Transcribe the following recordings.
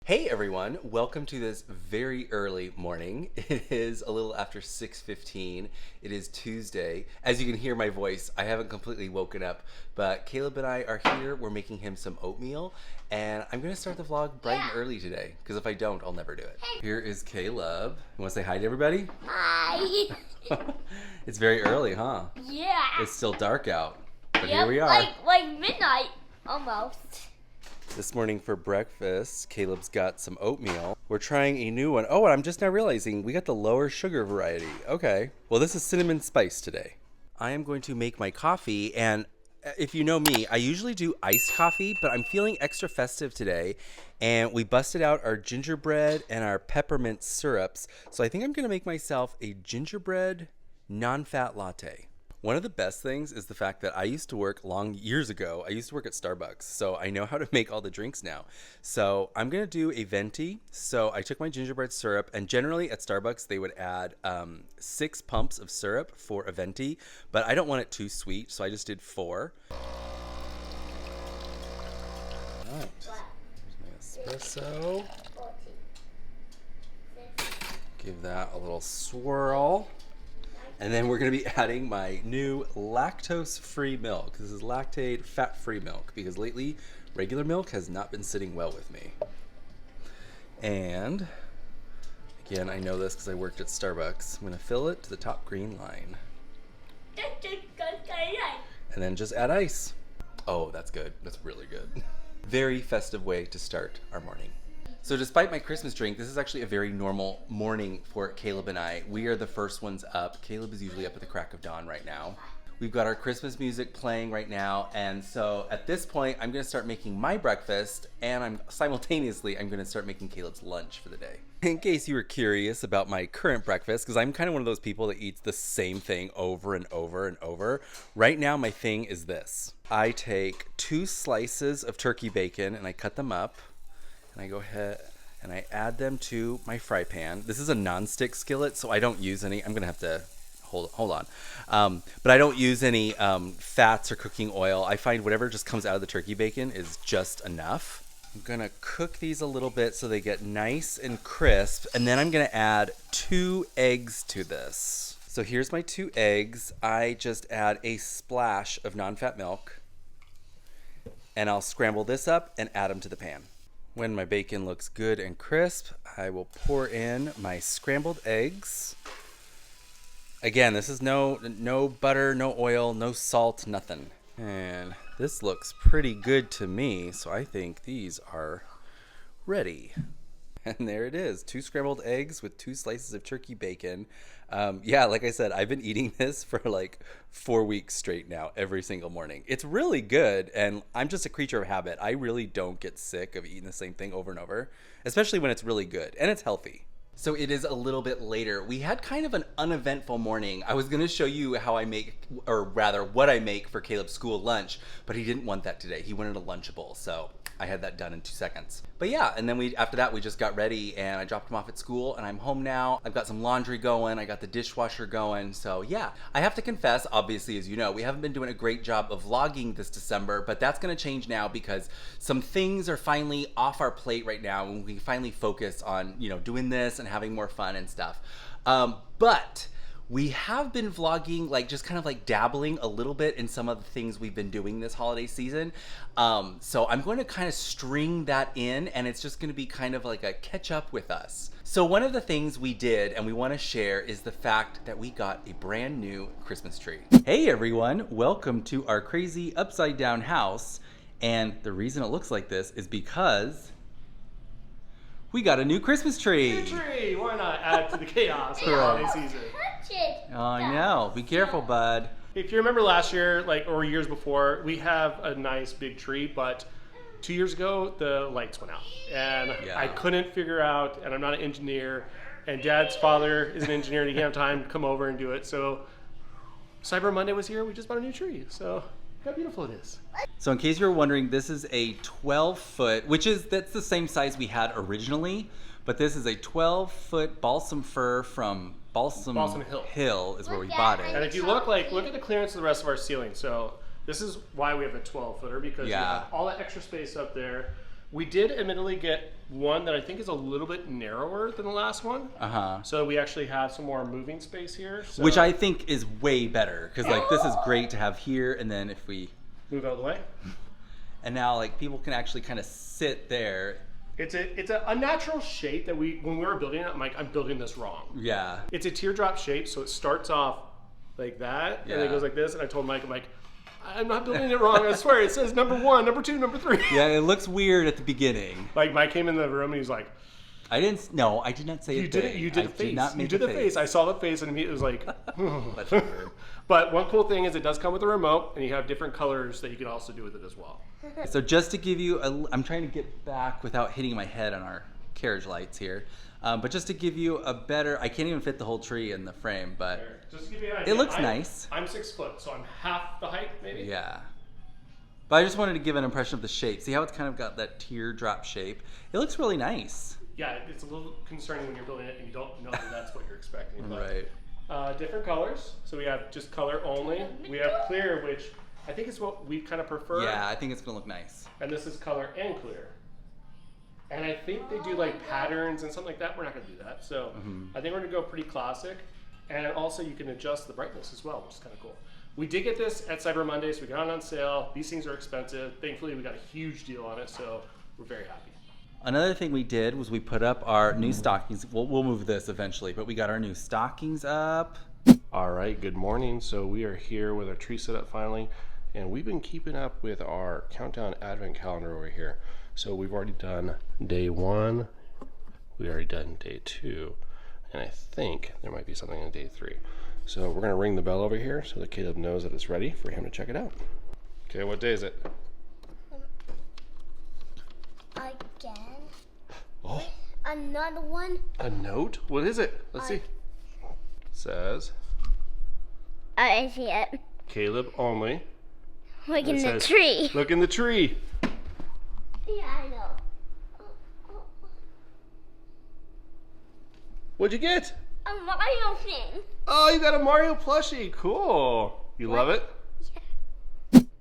Hey everyone, welcome to this very early morning. It is a little after 6:15. It is Tuesday. As you can hear my voice, I haven't completely woken up, but Caleb and I are here. We're making him some oatmeal, and I'm gonna start the vlog bright and early today, because if I don't, I'll never do it. Here is Caleb. You wanna say hi to everybody? Hi. It's very early, huh? Yeah. It's still dark out, but Yep, here we are. Like midnight, almost. This morning for breakfast, Caleb's got some oatmeal. We're trying a new one. Oh, and I'm just now realizing we got the lower sugar variety. Okay. Well, this is cinnamon spice today. I am going to make my coffee, and if you know me, I usually do iced coffee, but I'm feeling extra festive today, and we busted out our gingerbread and our peppermint syrups. So I think I'm going to make myself a gingerbread non-fat latte. One of the best things is the fact that I used to work years ago. I used to work at Starbucks, so I know how to make all the drinks now. So I'm gonna do a venti. So I took my gingerbread syrup, and generally at Starbucks they would add 6 pumps of syrup for a venti, but I don't want it too sweet, so I just did 4. All right, here's my espresso. Give that a little swirl. And then we're going to be adding my new lactose-free milk. This is lactate fat-free milk because lately regular milk has not been sitting well with me. And again, I know this because I worked at Starbucks. I'm going to fill it to the top green line. And then just add ice. Oh, that's good. That's really good. Very festive way to start our morning. So despite my Christmas drink, this is actually a very normal morning for Caleb and I. We are the first ones up. Caleb is usually up at the crack of dawn right now. We've got our Christmas music playing right now. And so at this point, I'm gonna start making my breakfast, and I'm gonna start making Caleb's lunch for the day. In case you were curious about my current breakfast, because I'm kind of one of those people that eats the same thing over and over and over. Right now, my thing is this. I take 2 slices of turkey bacon and I cut them up. And I go ahead and I add them to my fry pan. This is a non-stick skillet, so I don't use any. I'm gonna have to hold on. But I don't use any fats or cooking oil. I find whatever just comes out of the turkey bacon is just enough. I'm gonna cook these a little bit so they get nice and crisp, and then I'm gonna add 2 eggs to this. So here's my 2 eggs. I just add a splash of non-fat milk, and I'll scramble this up and add them to the pan. When my bacon looks good and crisp, I will pour in my scrambled eggs. Again, this is no butter, no oil, no salt, nothing. And this looks pretty good to me, so I think these are ready. And there it is, 2 scrambled eggs with 2 slices of turkey bacon. Yeah, like I said, I've been eating this for like 4 weeks straight now, every single morning. It's really good, and I'm just a creature of habit. I really don't get sick of eating the same thing over and over, especially when it's really good, and it's healthy. So it is a little bit later. We had kind of an uneventful morning. I was gonna show you how I make, or rather what I make for Caleb's school lunch, but he didn't want that today. He wanted a Lunchable, so I had that done in 2 seconds. But yeah, and then after that we just got ready and I dropped him off at school, and I'm home now. I've got some laundry going, I got the dishwasher going, so yeah. I have to confess, obviously, as you know, we haven't been doing a great job of vlogging this December, but that's gonna change now because some things are finally off our plate right now, and we can finally focus on, doing this and having more fun and stuff. But we have been vlogging, like just kind of like dabbling a little bit in some of the things we've been doing this holiday season. So I'm going to kind of string that in, and it's just going to be kind of like a catch up with us. So one of the things we did and we want to share is the fact that we got a brand new Christmas tree. Hey everyone, welcome to our crazy upside down house. And the reason it looks like this is because we got a new Christmas tree. New tree! Why not add to the chaos of the holiday season? Oh, I know. Be careful, bud. If you remember last year, or years before, we have a nice big tree, but 2 years ago, the lights went out. And Yeah. I couldn't figure out, and I'm not an engineer, and Dad's father is an engineer, and he didn't have time to come over and do it. So Cyber Monday was here, we just bought a new tree. So how beautiful it is. So in case you were wondering, this is a 12-foot, that's the same size we had originally, but this is a 12-foot balsam fir from Balsam Hill is where we bought it. And if you look at the clearance of the rest of our ceiling. So this is why we have a 12-footer, because you have all that extra space up there. We did admittedly get one that I think is a little bit narrower than the last one. So we actually have some more moving space here. So Which I think is way better, because like this is great to have here, and then if we move out of the way. And now like people can actually kind of sit there. It's a unnatural shape that when we were building it, I'm like, I'm building this wrong. Yeah. It's a teardrop shape, so it starts off like that, and it goes like this, and I told Mike, I'm like, I'm not building it wrong, I swear. It says number 1, number 2, number 3. Yeah, it looks weird at the beginning. Like Mike came in the room and he's like, I did not say you a did thing. it. You did the face. You did the face. I saw the face, and it was like. That's weird. But one cool thing is it does come with a remote, and you have different colors that you can also do with it as well. So just to give you I'm trying to get back without hitting my head on our carriage lights here. But just to give you a better, I can't even fit the whole tree in the frame, but just to give you an idea, it looks nice. I'm 6 foot, so I'm half the height, maybe. Yeah. But I just wanted to give an impression of the shape. See how it's kind of got that teardrop shape? It looks really nice. Yeah, it's a little concerning when you're building it and you don't know that that's what you're expecting. But, Right. Different colors. So we have just color only. We have clear, which I think is what we kind of prefer. Yeah, I think it's going to look nice. And this is color and clear. And I think they do like patterns and something like that. We're not going to do that. So I think we're going to go pretty classic. And also you can adjust the brightness as well, which is kind of cool. We did get this at Cyber Monday, so we got it on sale. These things are expensive. Thankfully, we got a huge deal on it, so we're very happy. Another thing we did was we put up our new stockings. We'll move this eventually, but we got our new stockings up. All right, good morning. So we are here with our tree set up finally, and we've been keeping up with our countdown advent calendar over here. So we've already done day 1, we already done day 2, and I think there might be something on day 3. So we're gonna ring the bell over here so that Caleb knows that it's ready for him to check it out. Okay, what day is it? Again. Oh, Another one. a note? What is it? Let's see. Says I see it. Caleb only. Look in the says, tree. Look in the tree. Yeah, I know. What'd you get? A Mario thing. Oh, you got a Mario plushie. Cool. You love it?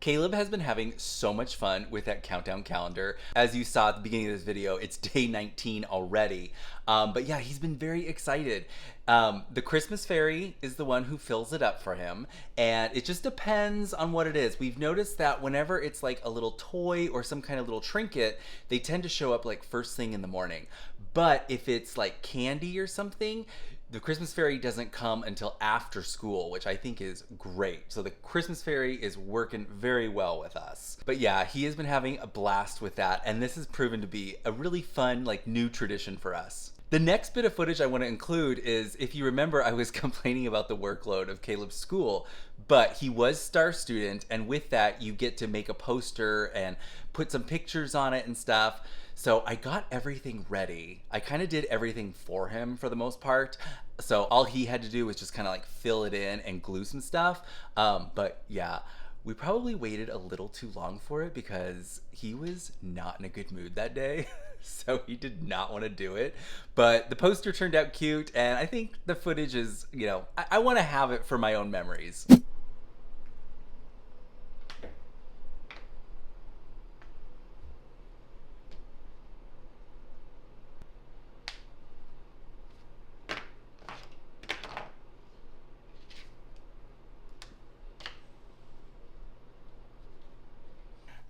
Caleb has been having so much fun with that countdown calendar. As you saw at the beginning of this video, it's day 19 already. But yeah, he's been very excited. The Christmas fairy is the one who fills it up for him, and it just depends on what it is. We've noticed that whenever it's like a little toy or some kind of little trinket, they tend to show up like first thing in the morning. But if it's like candy or something, the Christmas fairy doesn't come until after school, which I think is great. So the Christmas fairy is working very well with us. But yeah, he has been having a blast with that, and this has proven to be a really fun, like, new tradition for us. The next bit of footage I want to include is, if you remember, I was complaining about the workload of Caleb's school, but he was star student, and with that, you get to make a poster and put some pictures on it and stuff. So I got everything ready. I kind of did everything for him for the most part. So all he had to do was just kind of like fill it in and glue some stuff. But yeah, we probably waited a little too long for it because he was not in a good mood that day. So he did not want to do it. But the poster turned out cute, and I think the footage is, you know, I want to have it for my own memories.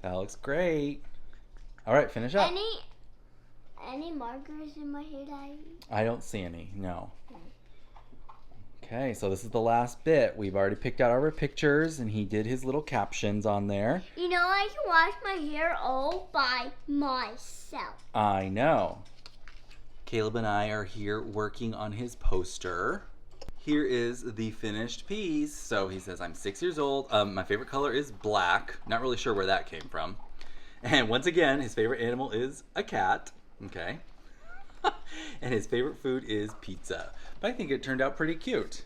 That looks great. All right, finish up. Any markers in my hair, Daddy? I don't see any, no. Okay, so this is the last bit. We've already picked out our pictures, and he did his little captions on there. You know, I can wash my hair all by myself. I know. Caleb and I are here working on his poster. Here is the finished piece. So he says, I'm 6 years old. My favorite color is black. Not really sure where that came from. And once again, his favorite animal is a cat. Okay. And his favorite food is pizza. But I think it turned out pretty cute.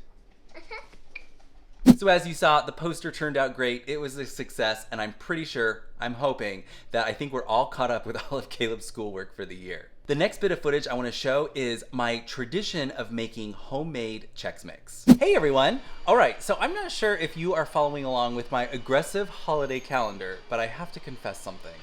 So as you saw, the poster turned out great. It was a success, and I'm pretty sure, I'm hoping, that I think we're all caught up with all of Caleb's schoolwork for the year. The next bit of footage I want to show is my tradition of making homemade Cheex Mooks. Hey everyone! Alright, so I'm not sure if you are following along with my aggressive holiday calendar, but I have to confess something.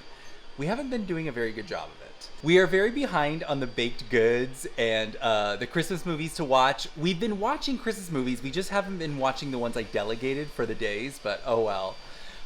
we haven't been doing a very good job of it. We are very behind on the baked goods and the Christmas movies to watch. We've been watching Christmas movies. We just haven't been watching the ones I delegated for the days, but oh well.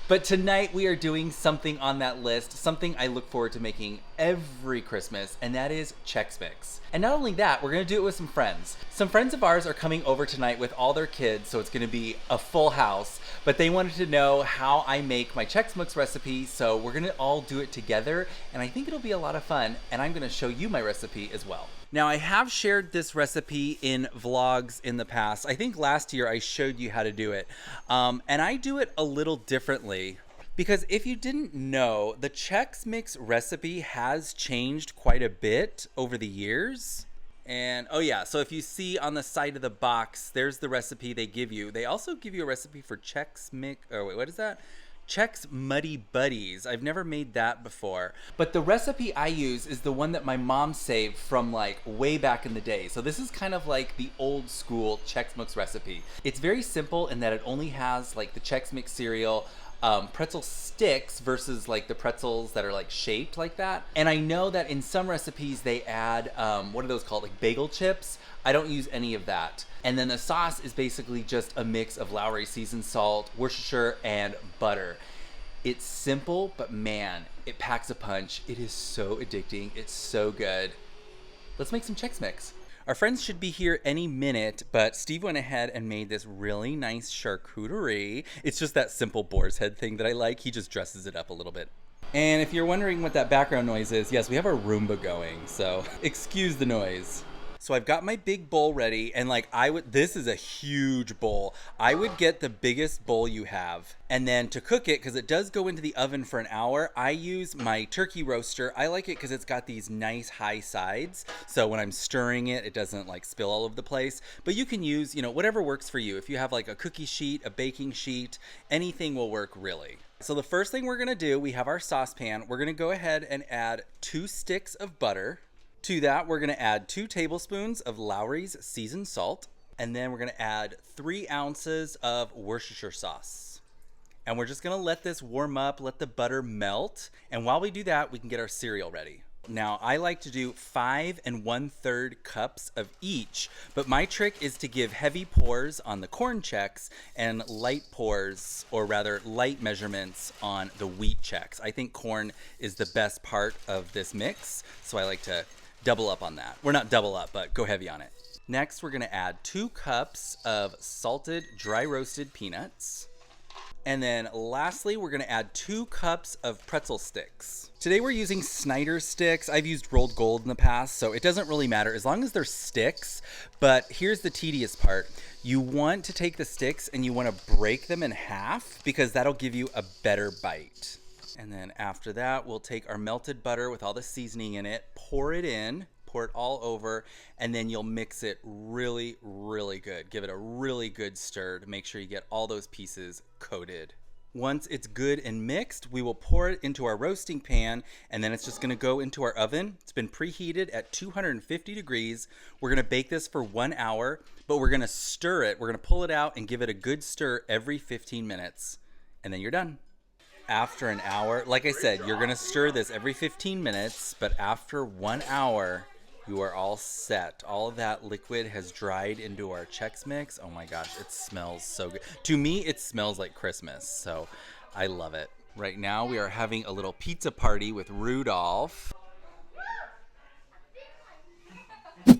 But tonight we are doing something on that list, something I look forward to making every Christmas, and that is Cheex Mooks. And not only that, we're gonna do it with some friends. Some friends of ours are coming over tonight with all their kids, so it's gonna be a full house, but they wanted to know how I make my Cheex Mooks recipe, so we're gonna all do it together, and I think it'll be a lot of fun, and I'm gonna show you my recipe as well. Now, I have shared this recipe in vlogs in the past. I think last year I showed you how to do it. And I do it a little differently because if you didn't know, the Cheex Mix recipe has changed quite a bit over the years. And oh yeah, so if you see on the side of the box, there's the recipe they give you. They also give you a recipe for Cheex Mix, oh wait, what is that? Cheex Muddy Buddies. I've never made that before. But the recipe I use is the one that my mom saved from like way back in the day. So this is kind of like the old school Cheex Mix recipe. It's very simple in that it only has like the Cheex Mix cereal, pretzel sticks versus like the pretzels that are like shaped like that. And I know that in some recipes they add, what are those called? Like bagel chips. I don't use any of that. And then the sauce is basically just a mix of Lowry seasoned salt, Worcestershire, and butter. It's simple, but man, it packs a punch. It is so addicting. It's so good. Let's make some Cheex Mix. Our friends should be here any minute, but Steve went ahead and made this really nice charcuterie. It's just that simple boar's head thing that I like. He just dresses it up a little bit. And if you're wondering what that background noise is, yes, we have our Roomba going, so excuse the noise. So I've got my big bowl ready, and like this is a huge bowl. I would get the biggest bowl you have. And then to cook it, because it does go into the oven for an hour, I use my turkey roaster. I like it because it's got these nice high sides. So when I'm stirring it, it doesn't like spill all over the place. But you can use, you know, whatever works for you. If you have like a cookie sheet, a baking sheet, anything will work really. So the first thing we're gonna do, we have our saucepan. We're gonna go ahead and add 2 sticks of butter. To that, we're gonna add 2 tablespoons of Lowry's seasoned salt, and then we're gonna add 3 ounces of Worcestershire sauce. And we're just gonna let this warm up, let the butter melt, and while we do that, we can get our cereal ready. Now, I like to do 5 1/3 cups of each, but my trick is to give heavy pours on the corn Chex and light pours, or rather light measurements on the wheat Chex. I think corn is the best part of this mix, so I like to double up on that. We're not double up, but go heavy on it. Next, we're gonna add 2 cups of salted, dry roasted peanuts. And then lastly, we're gonna add 2 cups of pretzel sticks. Today we're using Snyder's sticks. I've used rolled gold in the past, so it doesn't really matter as long as they're sticks. But here's the tedious part. You want to take the sticks and you wanna break them in half because that'll give you a better bite. And then after that, we'll take our melted butter with all the seasoning in it, pour it in, pour it all over, and then you'll mix it really, really good. Give it a really good stir to make sure you get all those pieces coated. Once it's good and mixed, we will pour it into our roasting pan, and then it's just gonna go into our oven. It's been preheated at 250 degrees. We're gonna bake this for 1 hour, but we're gonna stir it. We're gonna pull it out and give it a good stir every 15 minutes, and then you're done. After an hour, like I said, you're gonna stir this every 15 minutes, but after 1 hour, you are all set. All of that liquid has dried into our Cheex Mix. Oh my gosh, it smells so good. To me, it smells like Christmas, so I love it. Right now, we are having a little pizza party with Rudolph.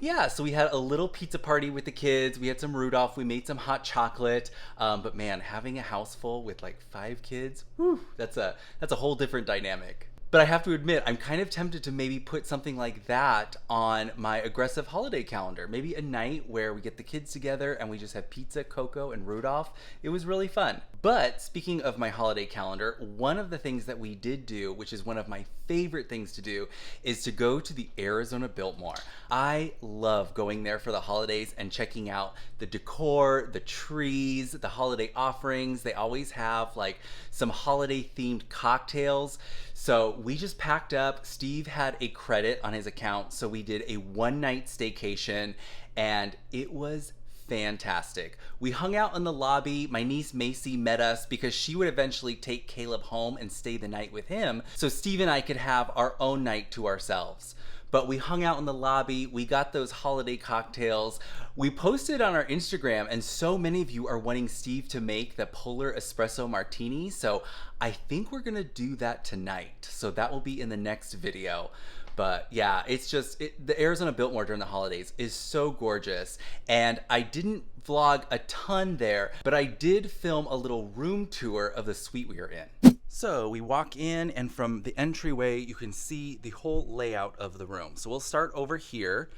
Yeah, so we had a little pizza party with the kids. We had some Rudolph. We made some hot chocolate. But man, having a house full with like 5 kids, whew, that's a whole different dynamic. But I have to admit, I'm kind of tempted to maybe put something like that on my aggressive holiday calendar. Maybe a night where we get the kids together and we just have pizza, Coco, and Rudolph. It was really fun. But speaking of my holiday calendar, one of the things that we did do, which is one of my favorite things to do, is to go to the Arizona Biltmore. I love going there for the holidays and checking out the decor, the trees, the holiday offerings. They always have like some holiday themed cocktails. So we just packed up. Steve had a credit on his account, so we did a 1-night staycation, and it was fantastic. We hung out in the lobby. My niece Macy met us because she would eventually take Caleb home and stay the night with him, so Steve and I could have our own night to ourselves. But we hung out in the lobby, we got those holiday cocktails, we posted on our Instagram, and so many of you are wanting Steve to make the Polar Espresso Martini, so I think we're gonna do that tonight. So that will be in the next video. But yeah, it's just, the Arizona Biltmore during the holidays is so gorgeous. And I didn't vlog a ton there, but I did film a little room tour of the suite we are in. So we walk in, and from the entryway, you can see the whole layout of the room. So we'll start over here.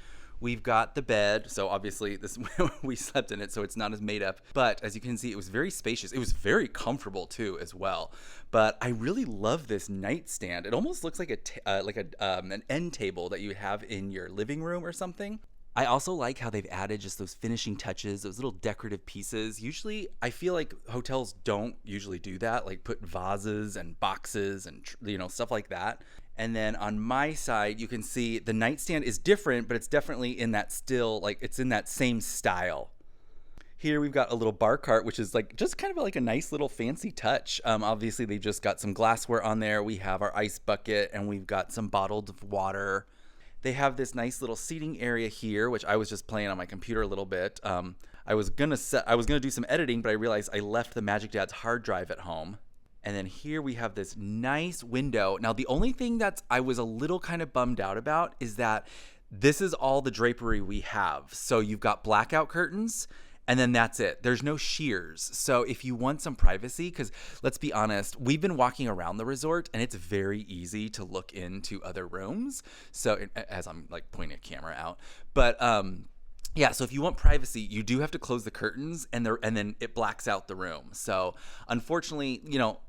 We've got the bed, so obviously this we slept in it, so it's not as made up. But as you can see, it was very spacious. It was very comfortable too, as well. But I really love this nightstand. It almost looks like an end table that you have in your living room or something. I also like how they've added just those finishing touches, those little decorative pieces. Usually, I feel like hotels don't usually do that, like put vases and boxes and stuff like that. And then on my side, you can see the nightstand is different, but it's definitely in that it's in that same style. Here we've got a little bar cart, which is just kind of like a nice little fancy touch. Obviously, they've just got some glassware on there. We have our ice bucket, and we've got some bottled water. They have this nice little seating area here, which I was just playing on my computer a little bit. I was gonna do some editing, but I realized I left the Magic Dad's hard drive at home. And then here we have this nice window. Now, the only thing that I was a little kind of bummed out about is that this is all the drapery we have. So you've got blackout curtains, and then that's it. There's no sheers. So if you want some privacy, because let's be honest, we've been walking around the resort, and it's very easy to look into other rooms. So as I'm pointing a camera out, but yeah, so if you want privacy, you do have to close the curtains, and then it blacks out the room. So unfortunately,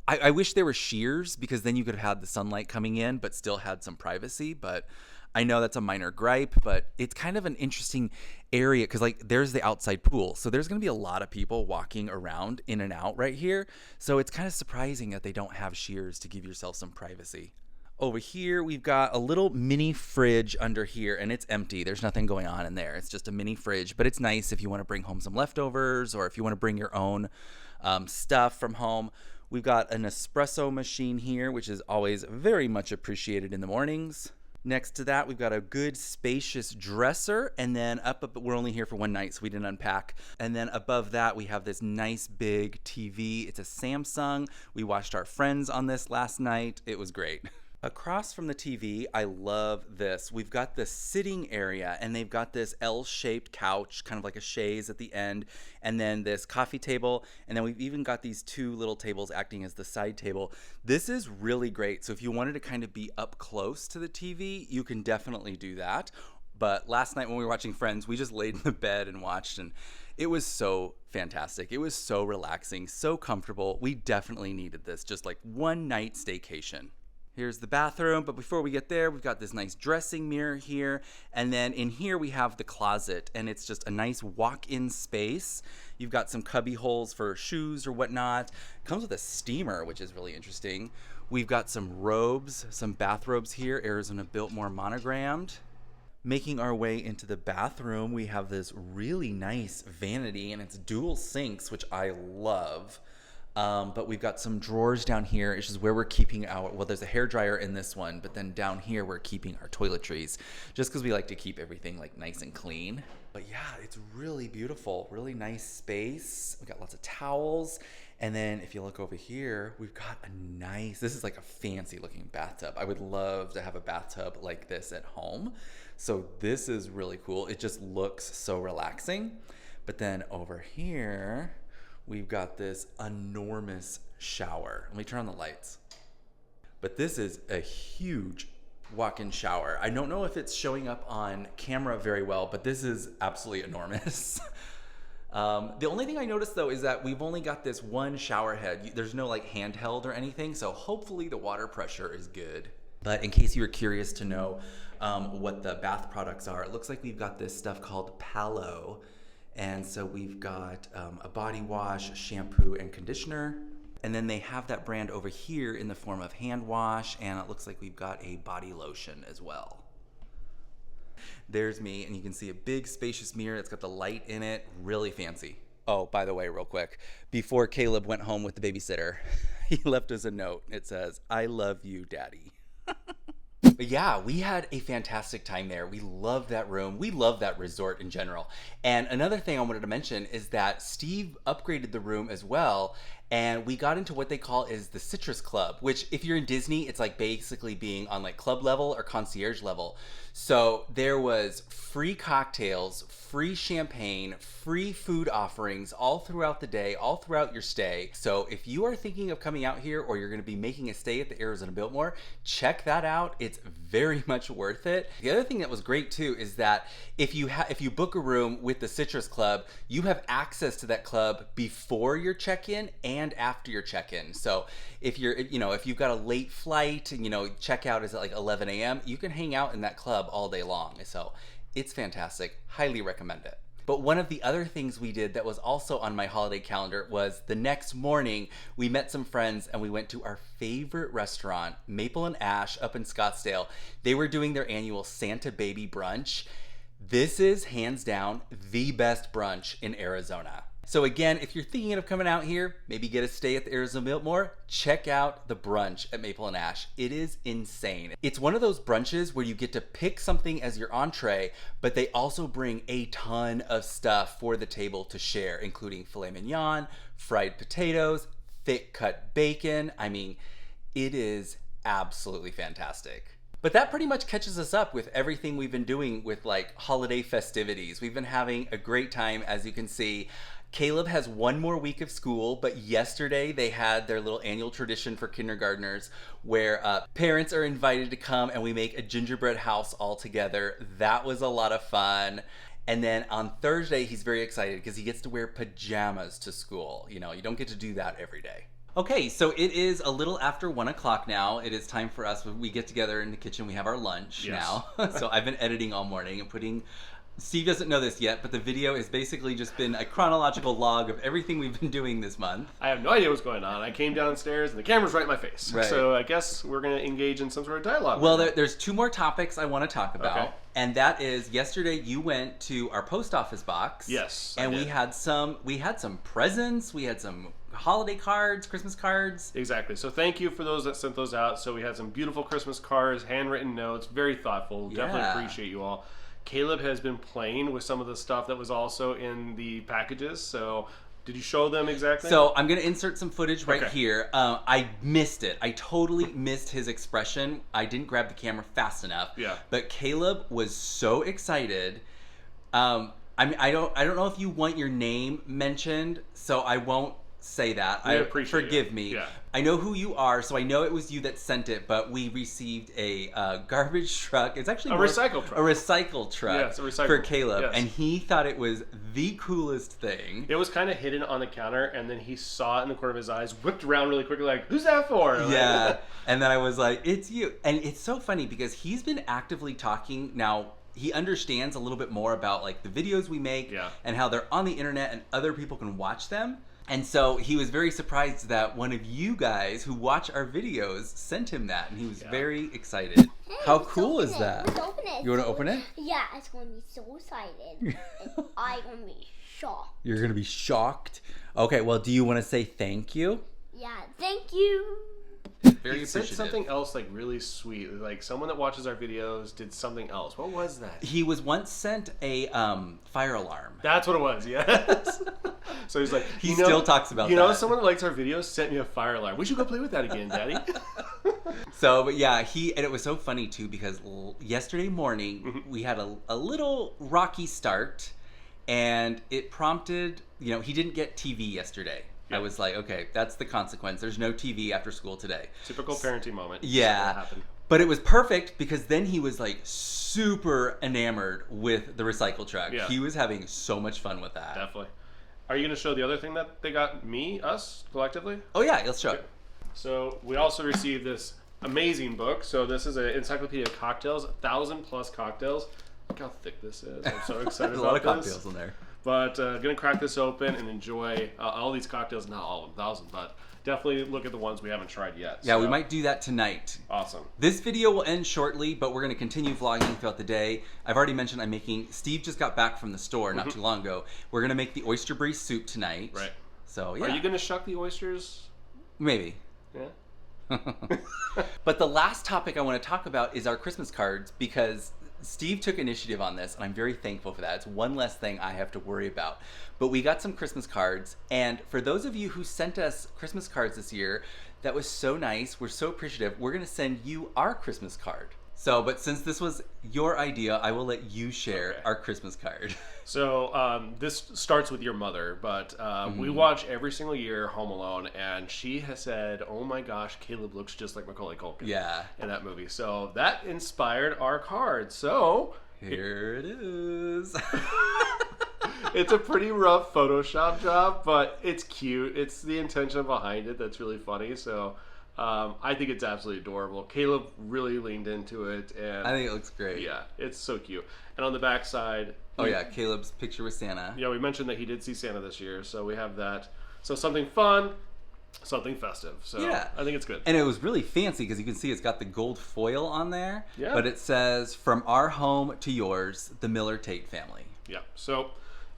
I wish there were sheers, because then you could have had the sunlight coming in but still had some privacy. But I know that's a minor gripe, but it's kind of an interesting area because there's the outside pool. So there's going to be a lot of people walking around in and out right here. So it's kind of surprising that they don't have sheers to give yourself some privacy. Over here, we've got a little mini fridge under here, and it's empty. There's nothing going on in there. It's just a mini fridge, but it's nice if you want to bring home some leftovers, or if you want to bring your own stuff from home. We've got an espresso machine here, which is always very much appreciated in the mornings. Next to that, we've got a good spacious dresser, and then we're only here for one night, so we didn't unpack. And then above that, we have this nice big TV. It's a Samsung. We watched our Friends on this last night. It was great. Across from the TV, I love this. We've got this sitting area, and they've got this L-shaped couch, kind of like a chaise at the end, and then this coffee table, and then we've even got these two little tables acting as the side table. This is really great. So if you wanted to kind of be up close to the TV, you can definitely do that. But last night when we were watching Friends, we just laid in the bed and watched, and it was so fantastic. It was so relaxing, so comfortable. We definitely needed this, just like one night staycation. Here's the bathroom, but before we get there, we've got this nice dressing mirror here, and then in here we have the closet, and it's just a nice walk-in space. You've got some cubby holes for shoes or whatnot. It comes with a steamer, which is really interesting. We've got some robes, some bathrobes here, Arizona Biltmore monogrammed. Making our way into the bathroom, we have this really nice vanity, and it's dual sinks, which I love. But we've got some drawers down here. It's just where we're keeping there's a hairdryer in this one, but then down here we're keeping our toiletries, just because we like to keep everything nice and clean. But yeah, it's really beautiful, really nice space. We've got lots of towels. And then if you look over here, we've got this is like a fancy looking bathtub. I would love to have a bathtub like this at home. So this is really cool. It just looks so relaxing. But then over here, we've got this enormous shower. Let me turn on the lights. But this is a huge walk-in shower. I don't know if it's showing up on camera very well, but this is absolutely enormous. The only thing I noticed though is that we've only got this one shower head. There's no handheld or anything, so hopefully the water pressure is good. But in case you were curious to know what the bath products are, it looks like we've got this stuff called Palo. And so we've got a body wash, shampoo, and conditioner. And then they have that brand over here in the form of hand wash, and it looks like we've got a body lotion as well. There's me, and you can see a big spacious mirror. It's got the light in it, really fancy. Oh, by the way, real quick, before Caleb went home with the babysitter, he left us a note. It says, "I love you, Daddy." But yeah, we had a fantastic time there. We loved that room. We love that resort in general. And another thing I wanted to mention is that Steve upgraded the room as well. And we got into what they call is the Citrus Club, which if you're in Disney, it's like basically being on like club level or concierge level. So there was free cocktails, free champagne, free food offerings all throughout the day, all throughout your stay. So if you are thinking of coming out here or you're going to be making a stay at the Arizona Biltmore, check that out. It's very much worth it. The other thing that was great too is that if you book a room with the Citrus Club, you have access to that club before your check-in and after your check-in. So if you've got a late flight and checkout is at like 11 a.m., you can hang out in that club all day long. So it's fantastic. Highly recommend it. But one of the other things we did that was also on my holiday calendar was the next morning we met some friends and we went to our favorite restaurant, Maple and Ash up in Scottsdale. They were doing their annual Santa Baby brunch. This is hands down the best brunch in Arizona. So again, if you're thinking of coming out here, maybe get a stay at the Arizona Biltmore, check out the brunch at Maple and Ash. It is insane. It's one of those brunches where you get to pick something as your entree, but they also bring a ton of stuff for the table to share, including filet mignon, fried potatoes, thick cut bacon. I mean, it is absolutely fantastic. But that pretty much catches us up with everything we've been doing with like holiday festivities. We've been having a great time, as you can see. Caleb has one more week of school, but yesterday they had their little annual tradition for kindergartners where parents are invited to come and we make a gingerbread house all together. That was a lot of fun. And then on Thursday, he's very excited because he gets to wear pajamas to school. You don't get to do that every day. Okay, so it is a little after 1 o'clock now. It is time for us. We get together in the kitchen. We have our lunch now. So I've been editing all morning and putting... Steve doesn't know this yet, but the video has basically just been a chronological log of everything we've been doing this month. I have no idea what's going on. I came downstairs and the camera's right in my face. Right. So I guess we're going to engage in some sort of dialogue. Well, there's two more topics I want to talk about. Okay. And that is, yesterday you went to our post office box. Yes, and we had some presents. We had some holiday cards, Christmas cards. Exactly. So thank you for those that sent those out. So we had some beautiful Christmas cards, handwritten notes, very thoughtful. Definitely appreciate you all. Caleb has been playing with some of the stuff that was also in the packages. So did you show them exactly? So I'm going to insert some footage right here. I missed it. I totally missed his expression. I didn't grab the camera fast enough. Yeah. But Caleb was so excited. I mean, I don't know if you want your name mentioned, so I won't say that. Forgive me. Yeah. I know who you are, so I know it was you that sent it, but we received a garbage truck. It's actually a recycle truck. A recycle truck. Yeah, it's a recycle for Caleb, and he thought it was the coolest thing. It was kind of hidden on the counter, and then he saw it in the corner of his eyes, whipped around really quickly, like, "Who's that for?" Yeah, and then I was like, "It's you." And it's so funny because he's been actively talking now. He understands a little bit more about like the videos we make and how they're on the internet and other people can watch them. And so he was very surprised that one of you guys who watch our videos sent him that, and he was very excited. Hey, how cool is that? Let's open it. You want to open it? Yeah, it's going to be so excited. And I'm going to be shocked. You're going to be shocked? Okay, well, do you want to say thank you? Yeah, thank you. Very he said something else like really sweet. Like someone that watches our videos did something else. What was that? He was once sent a fire alarm. That's what it was. Yes. So he's like, he still talks about that. You know, someone that likes our videos sent me a fire alarm. We should go play with that again, Daddy. So, but yeah, and it was so funny too because yesterday morning we had a little rocky start, and it prompted. He didn't get TV yesterday. I was like, okay, that's the consequence. There's no TV after school today. Typical parenting moment. Yeah. But it was perfect because then he was like super enamored with the recycle truck. Yeah. He was having so much fun with that. Definitely. Are you going to show the other thing that they got us, collectively? Oh, yeah. Let's show it. So we also received this amazing book. So this is an encyclopedia of cocktails, 1,000+ cocktails. Look how thick this is. I'm so excited about this. There's a lot of cocktails in there. But gonna crack this open and enjoy all these cocktails. Not all of them, 1,000, but definitely look at the ones we haven't tried yet. Yeah, so. we might do that tonight. Awesome. This video will end shortly, but we're going to continue vlogging throughout the day. I've already mentioned Steve just got back from the store not too long ago. We're going to make the oyster braise soup tonight. Right. So, yeah. Are you going to shuck the oysters? Maybe. Yeah. But the last topic I want to talk about is our Christmas cards, because Steve took initiative on this, and I'm very thankful for that. It's one less thing I have to worry about. But we got some Christmas cards, and for those of you who sent us Christmas cards this year, that was so nice. We're so appreciative. We're going to send you our Christmas card. So, but since this was your idea, I will let you share our Christmas card. So this starts with your mother, but we watch every single year Home Alone, and she has said, "Oh my gosh, Caleb looks just like Macaulay Culkin." Yeah. In that movie. So that inspired our card. So here it is. It's a pretty rough Photoshop job, but it's cute. It's the intention behind it that's really funny. So I think it's absolutely adorable. Caleb really leaned into it, and I think it looks great. Yeah, it's so cute. And on the back side, oh yeah, Caleb's picture with Santa. Yeah, we mentioned that he did see Santa this year, so we have that. So something fun, something festive. So yeah, I think it's good. And it was really fancy because you can see it's got the gold foil on there. Yeah. But it says, "From our home to yours, the Miller Tate family." Yeah. So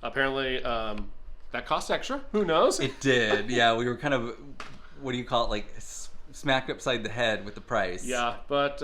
apparently that cost extra. Who knows? It did. Yeah, we were kind of, what do you call it, like smacked upside the head with the price. Yeah, but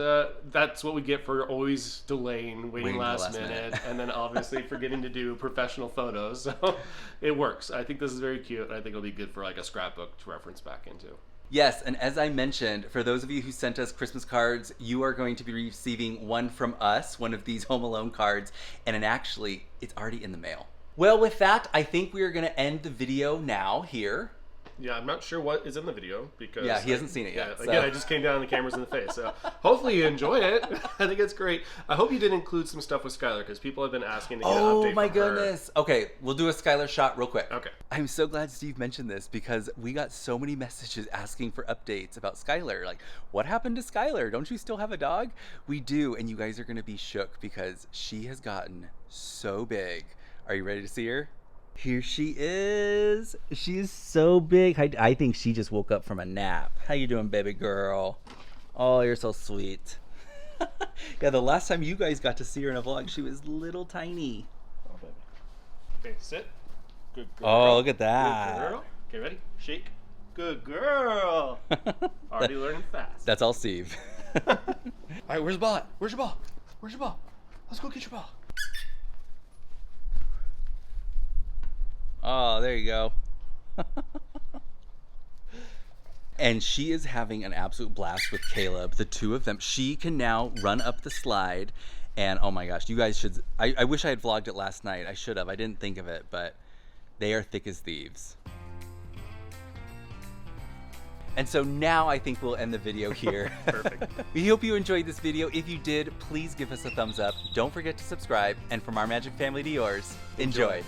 that's what we get for always delaying, waiting last minute, and then obviously forgetting to do professional photos. So it works. I think this is very cute. I think it'll be good for like a scrapbook to reference back into. Yes, and as I mentioned, for those of you who sent us Christmas cards, you are going to be receiving one from us, one of these Home Alone cards, and actually, it's already in the mail. Well, with that, I think we are going to end the video now here. Yeah, I'm not sure what is in the video because he hasn't seen it yet. Yeah, again, I just came down and the camera's in the face. So hopefully you enjoy it. I think it's great. I hope you did include some stuff with Skyler because people have been asking to get an update. Oh my goodness. Okay, we'll do a Skyler shot real quick. Okay. I'm so glad Steve mentioned this because we got so many messages asking for updates about Skyler. Like, what happened to Skyler? Don't you still have a dog? We do, and you guys are going to be shook because she has gotten so big. Are you ready to see her? Here she is. She is so big. I think she just woke up from a nap. How you doing, baby girl? Oh, you're so sweet. Yeah, the last time you guys got to see her in a vlog, she was little tiny. Oh, baby. Okay, sit. Good girl. Oh, look at that. Good girl. Okay, ready? Shake. Good girl. Already learning fast. That's all Steve. All right, where's the ball at? Where's your ball? Where's your ball? Let's go get your ball. Oh, there you go. And she is having an absolute blast with Caleb, the two of them. She can now run up the slide. And oh my gosh, you guys should, I wish I had vlogged it last night. I should have. I didn't think of it, but they are thick as thieves. And so now I think we'll end the video here. Perfect. We hope you enjoyed this video. If you did, please give us a thumbs up. Don't forget to subscribe. And from our magic family to yours, enjoy.